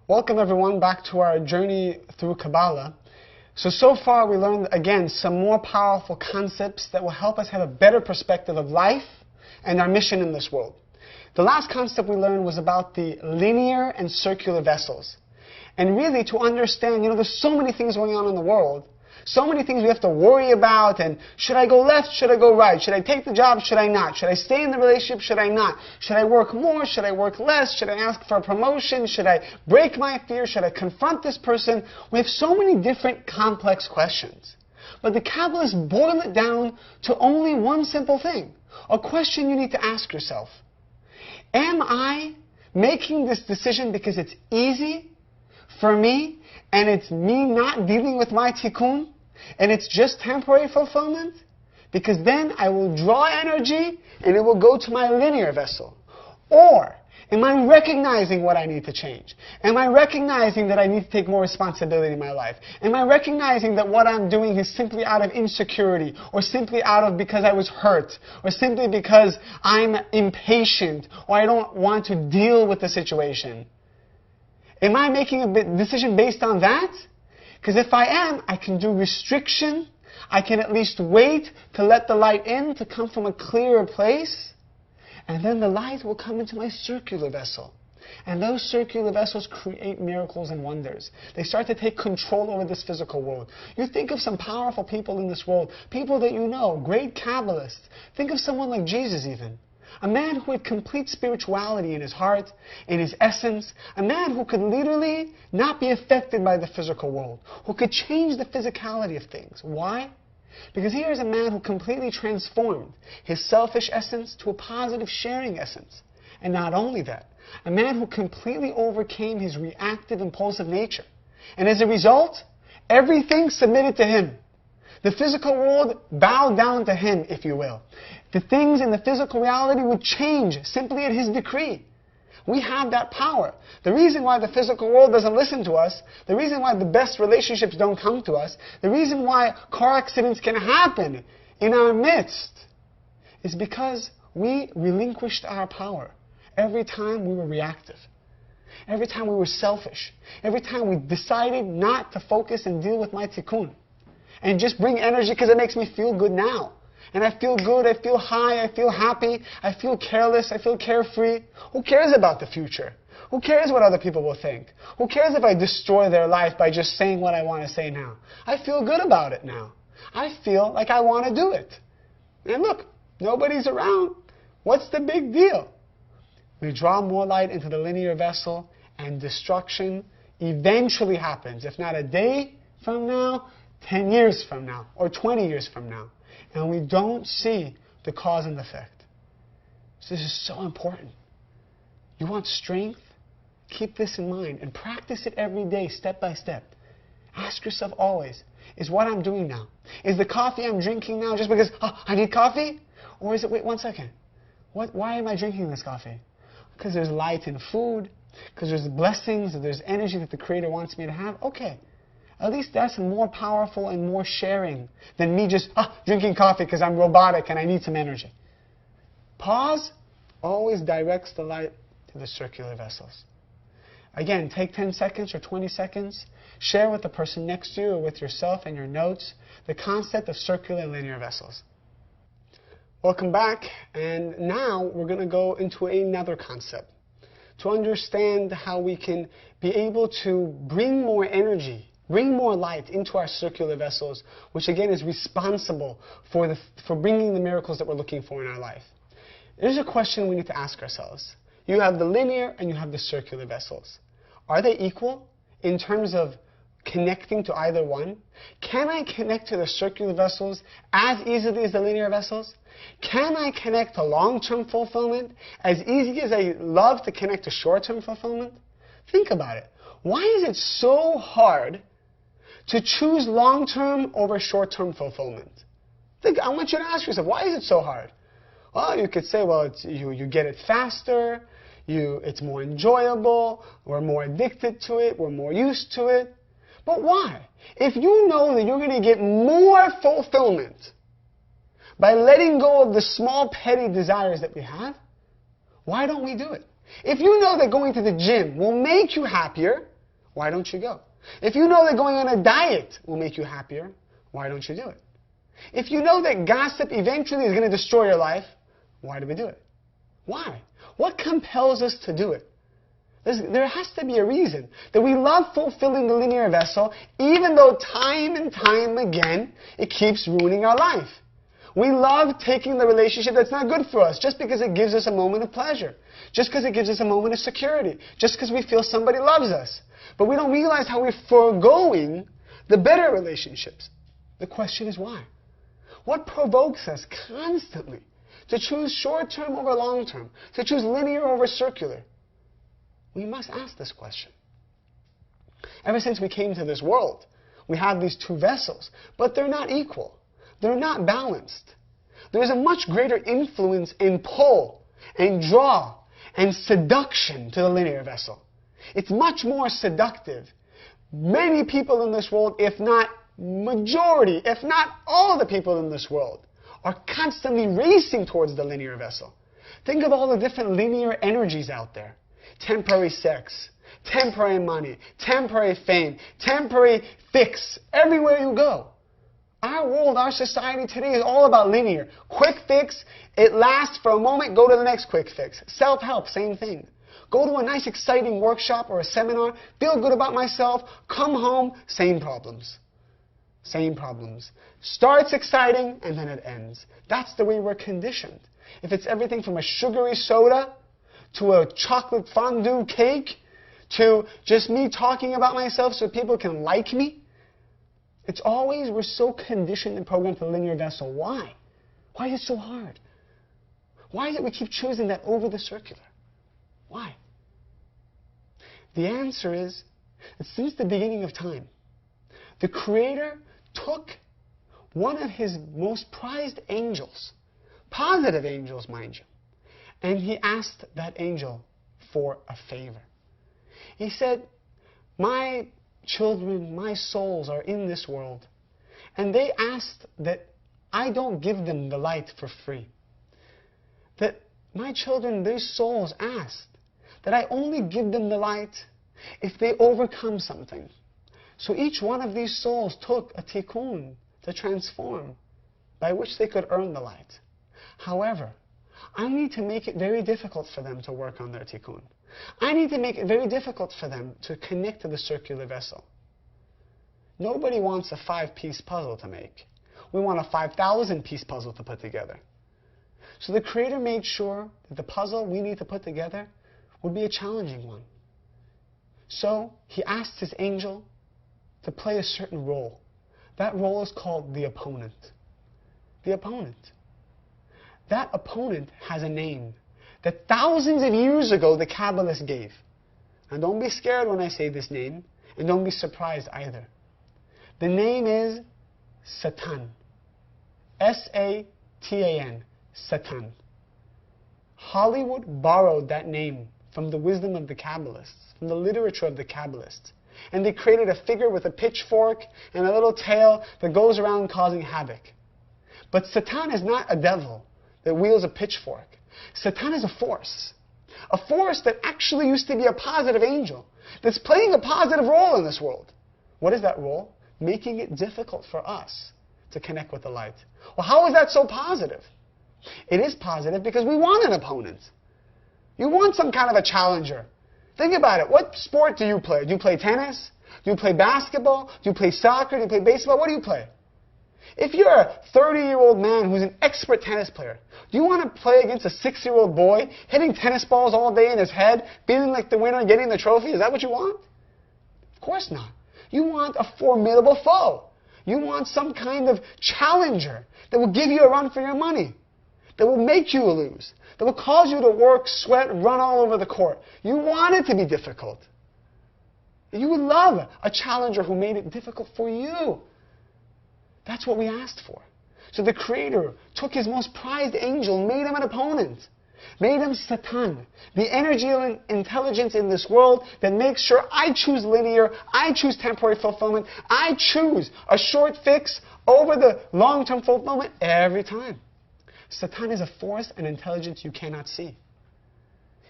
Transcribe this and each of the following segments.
Welcome everyone back to our journey through Kabbalah. So far we learned again some more powerful concepts that will help us have a better perspective of life and our mission in this world. The last concept we learned was about the linear and circular vessels. And really to understand, there's so many things going on in the world. So many things we have to worry about, and should I go left, should I go right? Should I take the job, should I not? Should I stay in the relationship, should I not? Should I work more, should I work less? Should I ask for a promotion? Should I break my fear? Should I confront this person? We have so many different complex questions. But the Kabbalists boil it down to only one simple thing. A question you need to ask yourself. Am I making this decision because it's easy for me, and it's me not dealing with my tikkun, and it's just temporary fulfillment? Because then I will draw energy and it will go to my linear vessel. Or am I recognizing what I need to change? Am I recognizing that I need to take more responsibility in my life? Am I recognizing that what I'm doing is simply out of insecurity, or simply out of because I was hurt, or simply because I'm impatient, or I don't want to deal with the situation? Am I making a decision based on that? Because if I am, I can do restriction. I can at least wait to let the light in, to come from a clearer place. And then the light will come into my circular vessel. And those circular vessels create miracles and wonders. They start to take control over this physical world. You think of some powerful people in this world, people that you know, great Kabbalists. Think of someone like Jesus even. A man who had complete spirituality in his heart, in his essence. A man who could literally not be affected by the physical world. Who could change the physicality of things. Why? Because here is a man who completely transformed his selfish essence to a positive sharing essence. And not only that, a man who completely overcame his reactive, impulsive nature. And as a result, everything submitted to him. The physical world bowed down to him, if you will. The things in the physical reality would change simply at his decree. We have that power. The reason why the physical world doesn't listen to us, the reason why the best relationships don't come to us, the reason why car accidents can happen in our midst, is because we relinquished our power every time we were reactive. Every time we were selfish. Every time we decided not to focus and deal with my tikkun. And just bring energy because it makes me feel good now. And I feel good, I feel high, I feel happy, I feel careless, I feel carefree. Who cares about the future? Who cares what other people will think? Who cares if I destroy their life by just saying what I want to say now? I feel good about it now. I feel like I want to do it. And look, nobody's around. What's the big deal? We draw more light into the linear vessel, and destruction eventually happens. If not a day from now, 10 years from now, or 20 years from now. And we don't see the cause and effect. So this is so important. You want strength? Keep this in mind and practice it every day, step by step. Ask yourself always, is what I'm doing now, is the coffee I'm drinking now just because, I need coffee? Or is it, wait 1 second, why am I drinking this coffee? Because there's light in food, because there's blessings, there's energy that the Creator wants me to have? Okay. At least that's more powerful and more sharing than me just drinking coffee because I'm robotic and I need some energy. Pause always directs the light to the circular vessels. Again, take 10 seconds or 20 seconds. Share with the person next to you or with yourself and your notes the concept of circular and linear vessels. Welcome back. And now we're going to go into another concept to understand how we can be able to bring more energy, bring more light into our circular vessels, which again is responsible for bringing the miracles that we're looking for in our life. There's a question we need to ask ourselves. You have the linear and you have the circular vessels. Are they equal in terms of connecting to either one? Can I connect to the circular vessels as easily as the linear vessels? Can I connect to long-term fulfillment as easy as I love to connect to short-term fulfillment? Think about it. Why is it so hard to choose long-term over short-term fulfillment? I want you to ask yourself, why is it so hard? Well, you could say, well, you get it faster, it's more enjoyable, we're more addicted to it, we're more used to it. But why? If you know that you're going to get more fulfillment by letting go of the small petty desires that we have, Why don't we do it? If you know that going to the gym will make you happier, why don't you go? If you know that going on a diet will make you happier, why don't you do it? If you know that gossip eventually is going to destroy your life, why do we do it? Why? What compels us to do it? There has to be a reason that we love fulfilling the linear vessel, even though time and time again it keeps ruining our life. We love taking the relationship that's not good for us just because it gives us a moment of pleasure, just because it gives us a moment of security, just because we feel somebody loves us. But we don't realize how we're foregoing the better relationships. The question is why? What provokes us constantly to choose short-term over long-term, to choose linear over circular? We must ask this question. Ever since we came to this world, we have these two vessels, but they're not equal. They're not balanced. There is a much greater influence and pull and draw and seduction to the linear vessel. It's much more seductive. Many people in this world, if not majority, if not all the people in this world, are constantly racing towards the linear vessel. Think of all the different linear energies out there. Temporary sex, temporary money, temporary fame, temporary fix, everywhere you go. Our world, our society today is all about linear. Quick fix, it lasts for a moment, go to the next quick fix. Self-help, same thing. Go to a nice exciting workshop or a seminar, feel good about myself, come home, same problems. Same problems. Starts exciting and then it ends. That's the way we're conditioned. If it's everything from a sugary soda to a chocolate fondue cake to just me talking about myself so people can like me, it's always, we're so conditioned and programmed to the linear vessel. Why? Why is it so hard? Why is it we keep choosing that over the circular? Why? The answer is that since the beginning of time, the Creator took one of His most prized angels, positive angels, mind you, and He asked that angel for a favor. He said, my children, my souls are in this world, and they asked that I don't give them the light for free. That my children, their souls asked that I only give them the light if they overcome something. So each one of these souls took a tikkun to transform, by which they could earn the light. However, I need to make it very difficult for them to work on their tikkun. I need to make it very difficult for them to connect to the circular vessel. Nobody wants a 5-piece puzzle to make. We want a 5,000-piece puzzle to put together. So the Creator made sure that the puzzle we need to put together would be a challenging one. So He asked His angel to play a certain role. That role is called the opponent. The opponent. That opponent has a name that thousands of years ago the Kabbalists gave. Now don't be scared when I say this name, and don't be surprised either. The name is Satan. S-A-T-A-N. Satan. Hollywood borrowed that name from the wisdom of the Kabbalists, from the literature of the Kabbalists. And they created a figure with a pitchfork and a little tail that goes around causing havoc. But Satan is not a devil that wields a pitchfork. Satan is a force that actually used to be a positive angel, that's playing a positive role in this world. What is that role? Making it difficult for us to connect with the light. Well, how is that so positive? It is positive because we want an opponent. You want some kind of a challenger. Think about it. What sport do you play? Do you play tennis? Do you play basketball? Do you play soccer? Do you play baseball? What do you play? If you're a 30-year-old man who's an expert tennis player, do you want to play against a 6-year-old boy hitting tennis balls all day in his head, feeling like the winner and getting the trophy? Is that what you want? Of course not. You want a formidable foe. You want some kind of challenger that will give you a run for your money, that will make you lose, that will cause you to work, sweat, run all over the court. You want it to be difficult. You would love a challenger who made it difficult for you. That's what we asked for. So the Creator took His most prized angel and made him an opponent. Made him Satan, the energy and intelligence in this world that makes sure I choose linear, I choose temporary fulfillment, I choose a short fix over the long-term fulfillment every time. Satan is a force and intelligence you cannot see.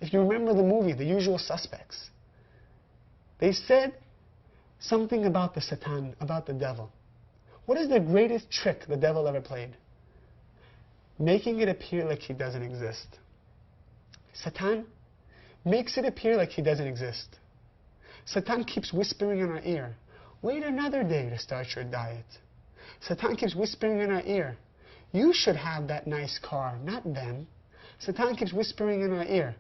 If you remember the movie, The Usual Suspects, they said something about the Satan, about the devil. What is the greatest trick the devil ever played? Making it appear like he doesn't exist. Satan makes it appear like he doesn't exist. Satan keeps whispering in our ear, wait another day to start your diet. Satan keeps whispering in our ear, you should have that nice car, not them. Satan keeps whispering in our ear.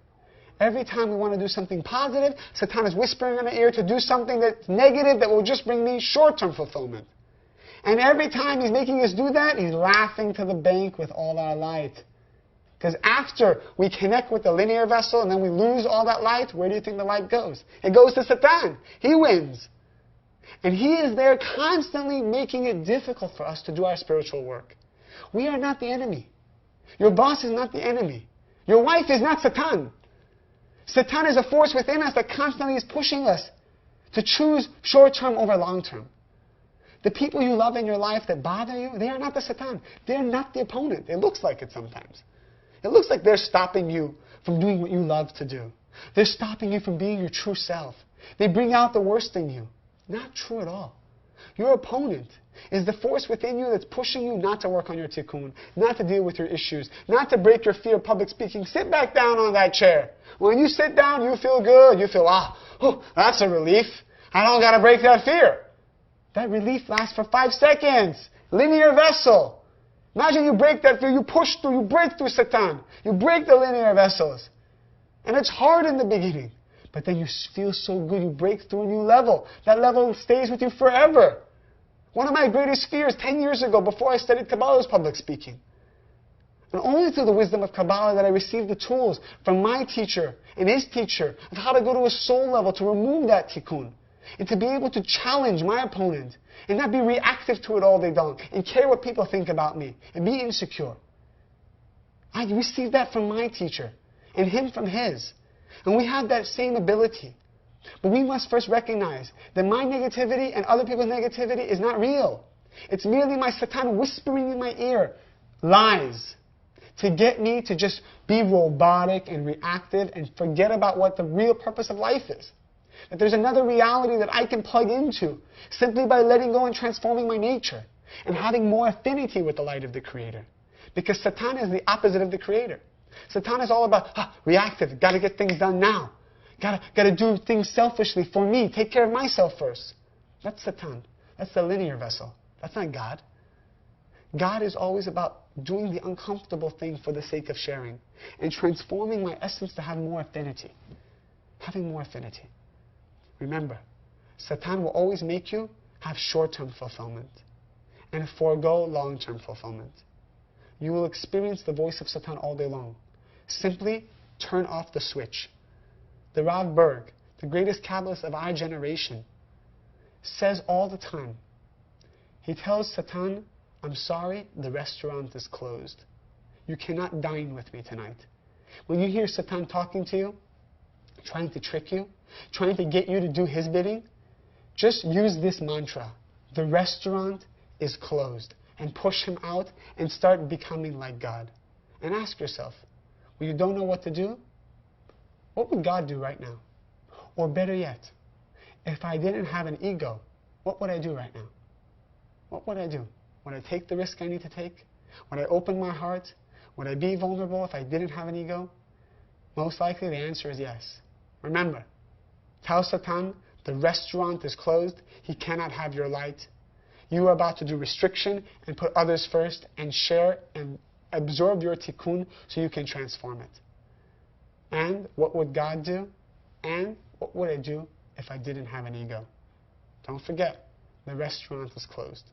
Every time we want to do something positive, Satan is whispering in our ear to do something that's negative that will just bring me short-term fulfillment. And every time he's making us do that, he's laughing to the bank with all our light. Because after we connect with the linear vessel and then we lose all that light, where do you think the light goes? It goes to Satan. He wins. And he is there constantly making it difficult for us to do our spiritual work. We are not the enemy. Your boss is not the enemy. Your wife is not Satan. Satan is a force within us that constantly is pushing us to choose short-term over long-term. The people you love in your life that bother you, they are not the Satan. They're not the opponent. It looks like it sometimes. It looks like they're stopping you from doing what you love to do. They're stopping you from being your true self. They bring out the worst in you. Not true at all. Your opponent is the force within you that's pushing you not to work on your tikkun, not to deal with your issues, not to break your fear of public speaking. Sit back down on that chair. When you sit down, you feel good. You feel, that's a relief. I don't got to break that fear. That relief lasts for 5 seconds. Linear vessel. Imagine you break that fear, you push through, you break through Satan. You break the linear vessels. And it's hard in the beginning. But then you feel so good, you break through a new level. That level stays with you forever. One of my greatest fears 10 years ago, before I studied Kabbalah, was public speaking. And only through the wisdom of Kabbalah that I received the tools from my teacher and his teacher of how to go to a soul level to remove that tikkun. And to be able to challenge my opponent and not be reactive to it all day long and care what people think about me and be insecure. I received that from my teacher and him from his. And we have that same ability. But we must first recognize that my negativity and other people's negativity is not real. It's merely my Satan whispering in my ear lies to get me to just be robotic and reactive and forget about what the real purpose of life is. That there's another reality that I can plug into simply by letting go and transforming my nature and having more affinity with the light of the Creator. Because Satan is the opposite of the Creator. Satan is all about reactive, got to get things done now. Got to do things selfishly for me, take care of myself first. That's Satan. That's the linear vessel. That's not God. God is always about doing the uncomfortable thing for the sake of sharing and transforming my essence to have more affinity. Having more affinity. Remember, Satan will always make you have short-term fulfillment and forego long-term fulfillment. You will experience the voice of Satan all day long. Simply turn off the switch. The Rav Berg, the greatest Kabbalist of our generation, says all the time, he tells Satan, I'm sorry, the restaurant is closed. You cannot dine with me tonight. When you hear Satan talking to you, trying to trick you, trying to get you to do his bidding, just use this mantra, the restaurant is closed, and push him out and start becoming like God. And ask yourself, when you don't know what to do, what would God do right now? Or better yet, if I didn't have an ego, what would I do right now? What would I do? Would I take the risk I need to take? Would I open my heart? Would I be vulnerable if I didn't have an ego? Most likely the answer is yes. Remember, tell Satan the restaurant is closed. He cannot have your light. You are about to do restriction and put others first and share and absorb your tikkun so you can transform it. And what would God do? And what would I do if I didn't have an ego? Don't forget, the restaurant is closed.